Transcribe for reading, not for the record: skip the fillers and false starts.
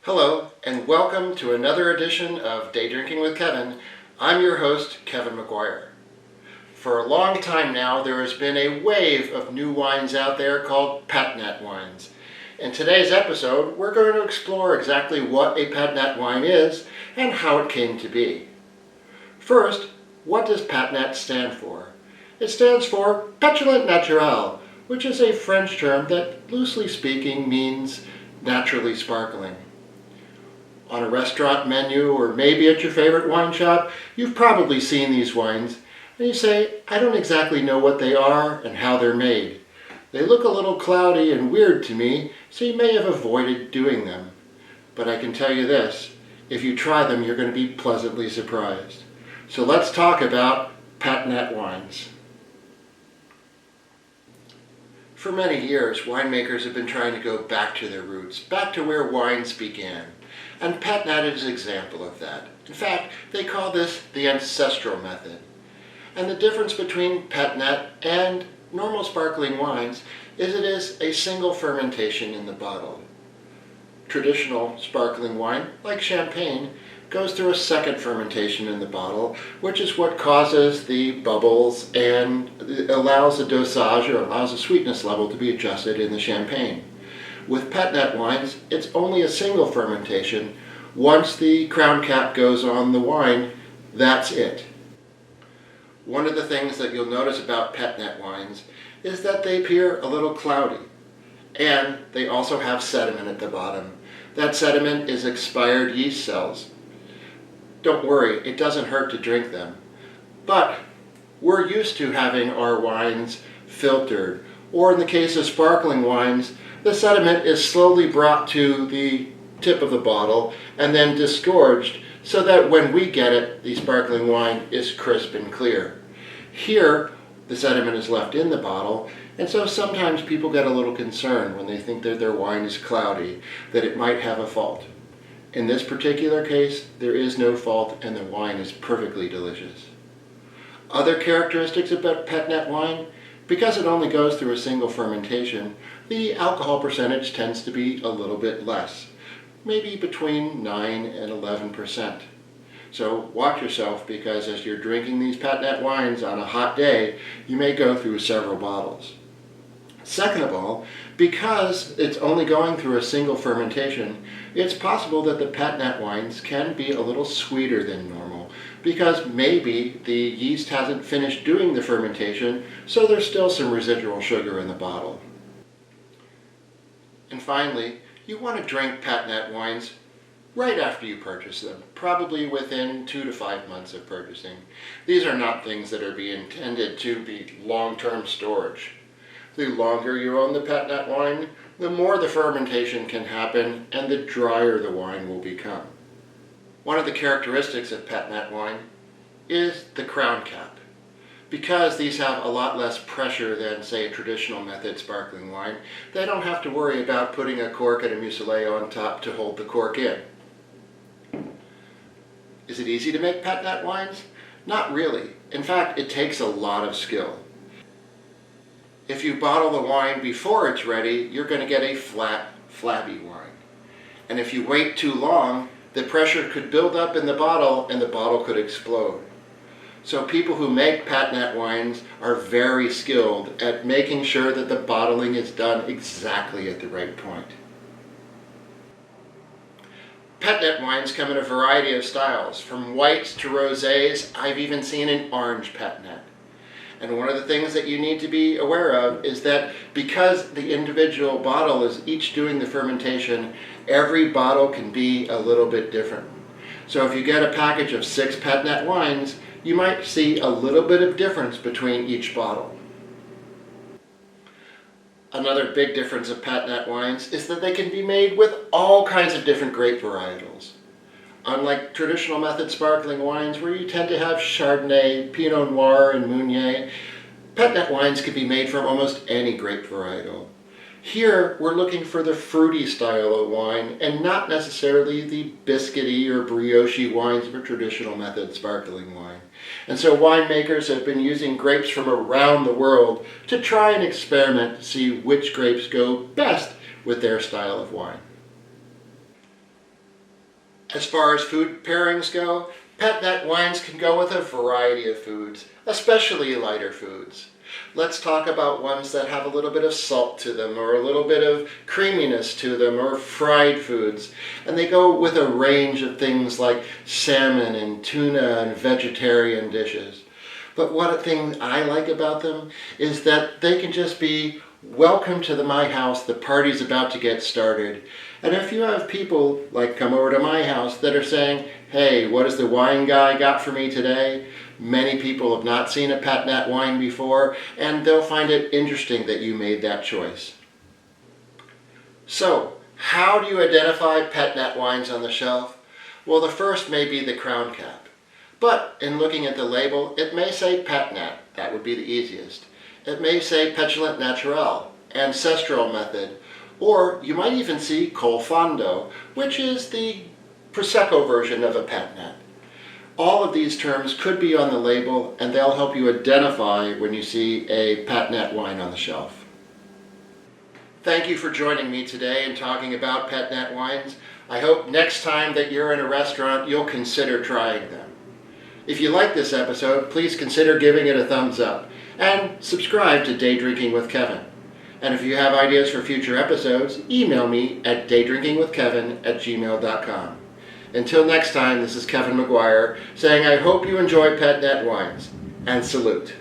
Hello, and welcome to another edition of Day Drinking with Kevin. I'm your host, Kevin McGuire. For a long time now, there has been a wave of new wines out there called Pét-Nat wines. In today's episode, we're going to explore exactly what a Pét-Nat wine is and how it came to be. First, what does Pét-Nat stand for? It stands for Pétillant Naturel, which is a French term that, loosely speaking, means naturally sparkling. On a restaurant menu or maybe at your favorite wine shop, you've probably seen these wines and you say, I don't exactly know what they are and how they're made. They look a little cloudy and weird to me, so you may have avoided doing them. But I can tell you this, if you try them, you're going to be pleasantly surprised. So let's talk about Pét-Nat wines. For many years, winemakers have been trying to go back to their roots, back to where wines began. And Pét-Nat is an example of that. In fact, they call this the ancestral method. And the difference between Pét-Nat and normal sparkling wines is it is a single fermentation in the bottle. Traditional sparkling wine, like champagne, goes through a second fermentation in the bottle, which is what causes the bubbles and allows the dosage or allows the sweetness level to be adjusted in the champagne. With Pét-Nat wines, it's only a single fermentation. Once the crown cap goes on the wine, that's it. One of the things that you'll notice about Pét-Nat wines is that they appear a little cloudy. And they also have sediment at the bottom. That sediment is expired yeast cells. Don't worry, it doesn't hurt to drink them. But we're used to having our wines filtered, or in the case of sparkling wines, the sediment is slowly brought to the tip of the bottle and then disgorged so that when we get it, the sparkling wine is crisp and clear. Here, the sediment is left in the bottle, and so sometimes people get a little concerned when they think that their wine is cloudy, that it might have a fault. In this particular case, there is no fault and the wine is perfectly delicious. Other characteristics about Pét-Nat wine, because it only goes through a single fermentation, the alcohol percentage tends to be a little bit less, maybe between 9 and 11%. So watch yourself, because as you're drinking these Pét-Nat wines on a hot day, you may go through several bottles. Second of all, because it's only going through a single fermentation, it's possible that the Pét-Nat wines can be a little sweeter than normal, because maybe the yeast hasn't finished doing the fermentation, so there's still some residual sugar in the bottle. And finally, you want to drink Pét-Nat wines right after you purchase them, probably within 2 to 5 months of purchasing. These are not things that are being intended to be long-term storage. The longer you own the Pét-Nat wine, the more the fermentation can happen and the drier the wine will become. One of the characteristics of Pét-Nat wine is the crown cap. Because these have a lot less pressure than, say, a traditional method sparkling wine, they don't have to worry about putting a cork and a muselet on top to hold the cork in. Is it easy to make Pét-Nat wines? Not really. In fact, it takes a lot of skill. If you bottle the wine before it's ready, you're going to get a flat, flabby wine. And if you wait too long, the pressure could build up in the bottle and the bottle could explode. So people who make Pét-Nat wines are very skilled at making sure that the bottling is done exactly at the right point. Pét-Nat wines come in a variety of styles, from whites to rosés. I've even seen an orange Pét-Nat. And one of the things that you need to be aware of is that because the individual bottle is each doing the fermentation, every bottle can be a little bit different. So if you get a package of 6 Pét-Nat wines, you might see a little bit of difference between each bottle. Another big difference of Pét-Nat wines is that they can be made with all kinds of different grape varietals. Unlike traditional method sparkling wines where you tend to have Chardonnay, Pinot Noir, and Meunier, Pét-Nat wines can be made from almost any grape varietal. Here, we're looking for the fruity style of wine and not necessarily the biscuity or brioche wines of a traditional method sparkling wine. And so winemakers have been using grapes from around the world to try and experiment to see which grapes go best with their style of wine. As far as food pairings go, PétNat wines can go with a variety of foods, especially lighter foods. Let's talk about ones that have a little bit of salt to them, or a little bit of creaminess to them, or fried foods. And they go with a range of things like salmon and tuna and vegetarian dishes. But one thing I like about them is that they can just be, welcome to my house, the party's about to get started. And if you have people like come over to my house that are saying, hey, what has the wine guy got for me today? Many people have not seen a PétNat wine before, and they'll find it interesting that you made that choice. So, how do you identify PétNat wines on the shelf? Well, the first may be the crown cap. But in looking at the label, it may say PétNat. That would be the easiest. It may say Pétillant Naturel, Ancestral Method, or you might even see Col Fondo, which is the Prosecco version of a PétNat. All of these terms could be on the label, and they'll help you identify when you see a PétNat wine on the shelf. Thank you for joining me today and talking about PétNat wines. I hope next time that you're in a restaurant, you'll consider trying them. If you like this episode, please consider giving it a thumbs up, and subscribe to Day Drinking with Kevin. And if you have ideas for future episodes, email me at daydrinkingwithkevin@gmail.com. Until next time, this is Kevin McGuire saying I hope you enjoy PétNat wines, and salute.